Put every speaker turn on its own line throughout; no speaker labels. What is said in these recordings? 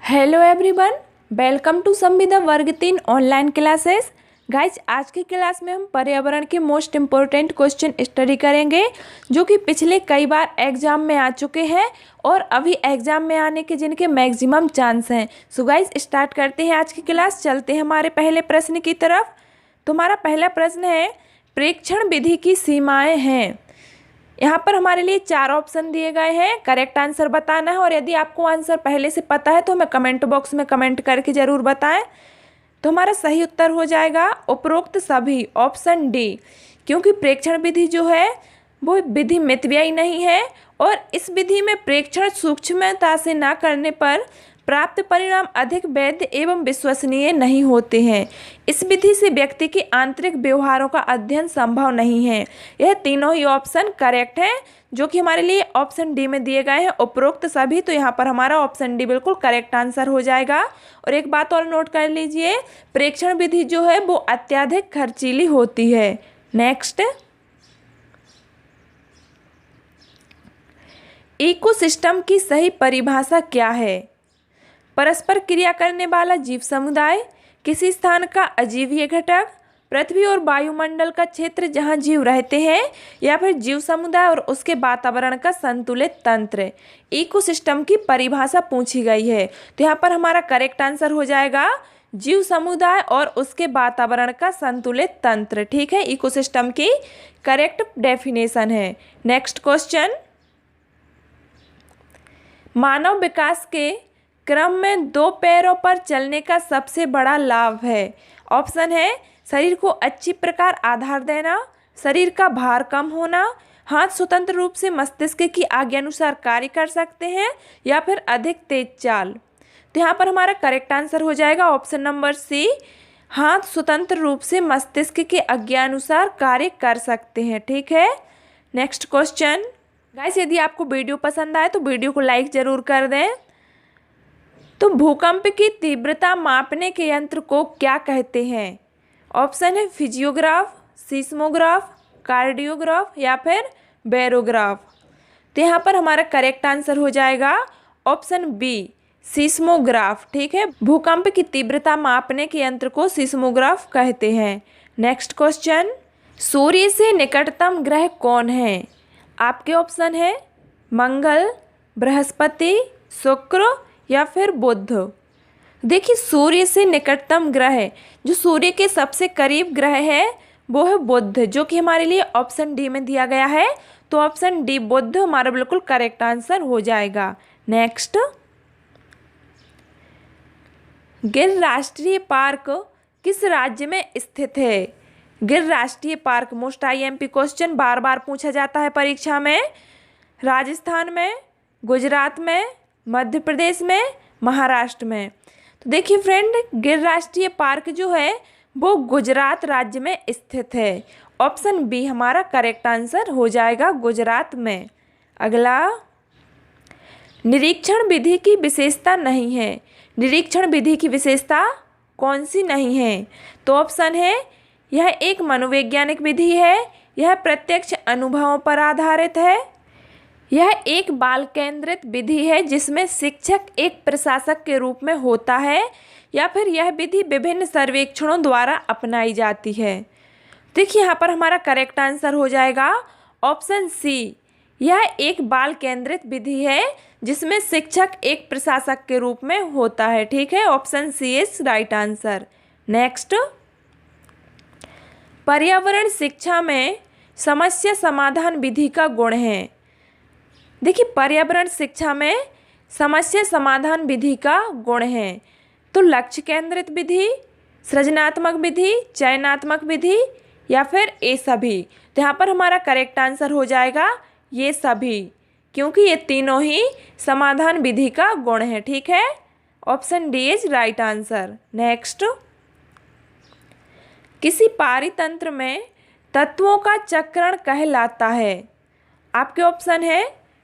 Hello everyone, welcome to संविदा वर्ग 3 online classes. Guys, आज की क्लास में हम पर्यावरण के मोस्ट इम्पोर्टेंट क्वेश्चन स्टडी करेंगे जो कि पिछले कई बार एग्जाम में आ चुके हैं और अभी एग्जाम में आने के जिनके मैक्सिमम चांस हैं। सो गाइज, स्टार्ट करते हैं आज की क्लास। चलते हैं हमारे पहले प्रश्न की तरफ। तो हमारा पहला प्रश्न है, प्रेक्षण विधि की सीमाएँ हैं। यहाँ पर हमारे लिए 4 ऑप्शन दिए गए हैं, करेक्ट आंसर बताना है। और यदि आपको आंसर पहले से पता है तो हमें कमेंट बॉक्स में कमेंट करके ज़रूर बताएं। तो हमारा सही उत्तर हो जाएगा उपरोक्त सभी, ऑप्शन डी। क्योंकि प्रेक्षण विधि जो है वो विधि मितव्ययी नहीं है और इस विधि में प्रेक्षण सूक्ष्मता से ना करने पर प्राप्त परिणाम अधिक वैध एवं विश्वसनीय नहीं होते हैं। इस विधि से व्यक्ति के आंतरिक व्यवहारों का अध्ययन संभव नहीं है। यह तीनों ही ऑप्शन करेक्ट हैं जो कि हमारे लिए ऑप्शन डी में दिए गए हैं, उपरोक्त सभी। तो यहाँ पर हमारा ऑप्शन डी बिल्कुल करेक्ट आंसर हो जाएगा। और एक बात और नोट कर लीजिए, प्रेक्षण विधि जो है वो अत्यधिक खर्चीली होती है। नेक्स्ट, इकोसिस्टम की सही परिभाषा क्या है? परस्पर क्रिया करने वाला जीव समुदाय, किसी स्थान का अजीवीय घटक, पृथ्वी और वायुमंडल का क्षेत्र जहां जीव रहते हैं, या फिर जीव समुदाय और उसके वातावरण का संतुलित तंत्र। इकोसिस्टम की परिभाषा पूछी गई है। तो यहाँ पर हमारा करेक्ट आंसर हो जाएगा जीव समुदाय और उसके वातावरण का संतुलित तंत्र। ठीक है, इकोसिस्टम की करेक्ट डेफिनेशन है। नेक्स्ट क्वेश्चन, मानव विकास के क्रम में 2 पैरों पर चलने का सबसे बड़ा लाभ है। ऑप्शन है, शरीर को अच्छी प्रकार आधार देना, शरीर का भार कम होना, हाथ स्वतंत्र रूप से मस्तिष्क की आज्ञानुसार कार्य कर सकते हैं, या फिर अधिक तेज चाल। तो यहाँ पर हमारा करेक्ट आंसर हो जाएगा ऑप्शन नंबर सी, हाथ स्वतंत्र रूप से मस्तिष्क के आज्ञानुसार कार्य कर सकते हैं। ठीक है, नेक्स्ट क्वेश्चन। गाइस, यदि आपको वीडियो पसंद आए तो वीडियो को लाइक ज़रूर कर दें। तो भूकंप की तीव्रता मापने के यंत्र को क्या कहते हैं? ऑप्शन है फिजियोग्राफ, सीस्मोग्राफ, कार्डियोग्राफ, या फिर बैरोग्राफ। तो यहाँ पर हमारा करेक्ट आंसर हो जाएगा ऑप्शन बी, सीस्मोग्राफ। ठीक है, भूकंप की तीव्रता मापने के यंत्र को सीस्मोग्राफ कहते हैं। नेक्स्ट क्वेश्चन, सूर्य से निकटतम ग्रह कौन है? आपके ऑप्शन है मंगल, बृहस्पति, शुक्र, या फिर बुध। देखिए, सूर्य से निकटतम ग्रह, जो सूर्य के सबसे करीब ग्रह है वो है बुध, जो कि हमारे लिए ऑप्शन डी में दिया गया है। तो ऑप्शन डी बुध हमारा बिल्कुल करेक्ट आंसर हो जाएगा। नेक्स्ट, गिर राष्ट्रीय पार्क किस राज्य में स्थित है? गिर राष्ट्रीय पार्क मोस्ट आईएमपी क्वेश्चन बार बार पूछा जाता है परीक्षा में। राजस्थान में, गुजरात में, मध्य प्रदेश में, महाराष्ट्र में। तो देखिए फ्रेंड, गिर राष्ट्रीय पार्क जो है वो गुजरात राज्य में स्थित है। ऑप्शन बी हमारा करेक्ट आंसर हो जाएगा, गुजरात में। अगला, निरीक्षण विधि की विशेषता नहीं है। निरीक्षण विधि की विशेषता कौन सी नहीं है? तो ऑप्शन है, यह एक मनोवैज्ञानिक विधि है, यह प्रत्यक्ष अनुभवों पर आधारित है, यह एक बाल केंद्रित विधि है जिसमें शिक्षक एक प्रशासक के रूप में होता है, या फिर यह विधि विभिन्न सर्वेक्षणों द्वारा अपनाई जाती है। देखिए, यहाँ पर हमारा करेक्ट आंसर हो जाएगा ऑप्शन सी, यह एक बाल केंद्रित विधि है जिसमें शिक्षक एक प्रशासक के रूप में होता है। ठीक है, option C is right answer. Next, पर्यावरण शिक्षा में समस्या समाधान विधि का गुण है। देखिए, पर्यावरण शिक्षा में समस्या समाधान विधि का गुण है। तो लक्ष्य केंद्रित विधि, सृजनात्मक विधि, चयनात्मक विधि, या फिर ये सभी। तो यहाँ पर हमारा करेक्ट आंसर हो जाएगा ये सभी, क्योंकि ये तीनों ही समाधान विधि का गुण है। ठीक है, option D is right answer. Next, किसी पारितंत्र में तत्वों का चक्रण कहलाता है। आपके ऑप्शन है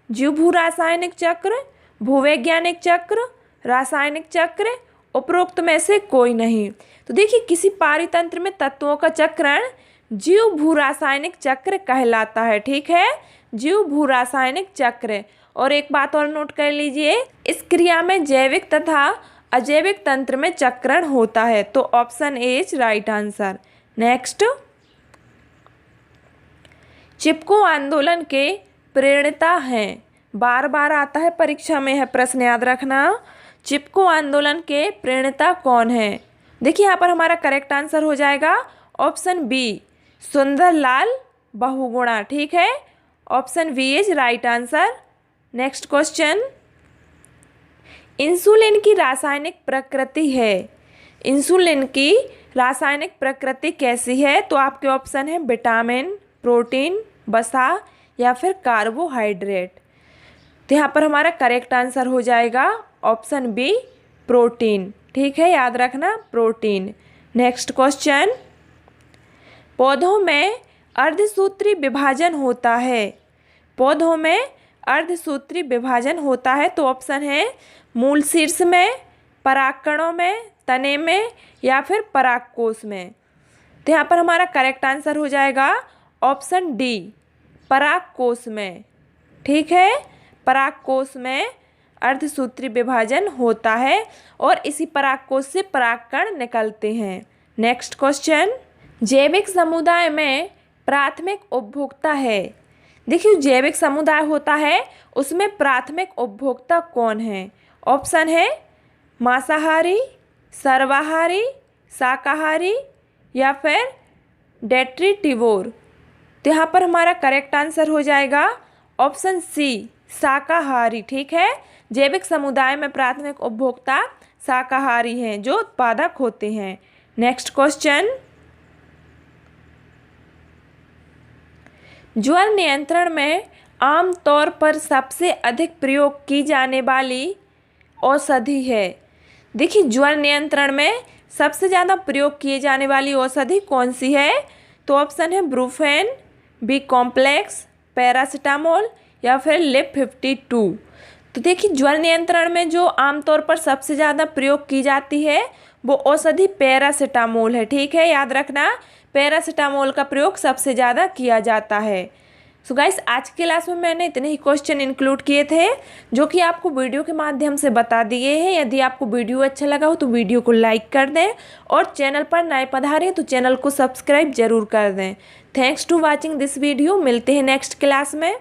जीव भू रासायनिक चक्र, भूवैज्ञानिक चक्र, रासायनिक चक्र, उपरोक्त में से कोई नहीं। तो देखिए, किसी पारितंत्र में तत्वों का चक्रण जीव भू रासायनिक चक्र कहलाता है। ठीक है, जीव भू रासायनिक चक्र। और एक बात और नोट कर लीजिए, इस क्रिया में जैविक तथा अजैविक तंत्र में चक्रण होता है। तो option A is right answer. Next, Chipko आंदोलन के प्रणेता हैं। बार बार आता है परीक्षा में, है प्रश्न, याद रखना। चिपको आंदोलन के प्रणेता कौन है? देखिए यहाँ पर हमारा करेक्ट आंसर हो जाएगा ऑप्शन बी, सुंदरलाल बहुगुणा। ठीक है, option B is right answer. Next question, insulin की रासायनिक प्रकृति है। इंसुलिन की रासायनिक प्रकृति कैसी है? तो आपके ऑप्शन है विटामिन, प्रोटीन, वसा या फिर कार्बोहाइड्रेट। तो यहाँ पर हमारा करेक्ट आंसर हो जाएगा ऑप्शन बी, प्रोटीन। ठीक है, याद रखना, प्रोटीन। नेक्स्ट क्वेश्चन, पौधों में अर्धसूत्री विभाजन होता है। पौधों में अर्धसूत्री विभाजन होता है। तो ऑप्शन है मूल शीर्ष में, परागकणों में, तने में या फिर परागकोश में। तो यहाँ पर हमारा करेक्ट आंसर हो जाएगा ऑप्शन डी, परागकोश में। ठीक है, परागकोश में अर्धसूत्री विभाजन होता है और इसी परागकोश से परागकण निकलते हैं। नेक्स्ट क्वेश्चन, जैविक समुदाय में प्राथमिक उपभोक्ता है। देखिए, जैविक समुदाय होता है उसमें प्राथमिक उपभोक्ता कौन है? ऑप्शन है मांसाहारी, सर्वाहारी, शाकाहारी या फिर डेट्रीटिवोर। तो यहाँ पर हमारा करेक्ट आंसर हो जाएगा ऑप्शन सी, शाकाहारी। ठीक है, जैविक समुदाय में प्राथमिक उपभोक्ता शाकाहारी हैं जो उत्पादक होते हैं। नेक्स्ट क्वेश्चन, ज्वर नियंत्रण में आमतौर पर सबसे अधिक प्रयोग की जाने वाली औषधि है। देखिए, ज्वर नियंत्रण में सबसे ज़्यादा प्रयोग किए जाने वाली औषधि कौन सी है? तो ऑप्शन है ब्रूफेन, बी कॉम्प्लेक्स, पैरासीटामोल या फिर लिप 52। तो देखिए, ज्वर नियंत्रण में जो आमतौर पर सबसे ज़्यादा प्रयोग की जाती है वो औषधि पैरासीटामोल है। ठीक है, याद रखना, पैरासीटामोल का प्रयोग सबसे ज़्यादा किया जाता है। सो गाइस, आज की क्लास में मैंने इतने ही क्वेश्चन इंक्लूड किए थे जो कि आपको वीडियो के माध्यम से बता दिए हैं। यदि आपको वीडियो अच्छा लगा हो तो वीडियो को लाइक कर दें और चैनल पर नए पधारे हैं तो चैनल को सब्सक्राइब जरूर कर दें। Thanks to watching this video. मिलते हैं नेक्स्ट क्लास में।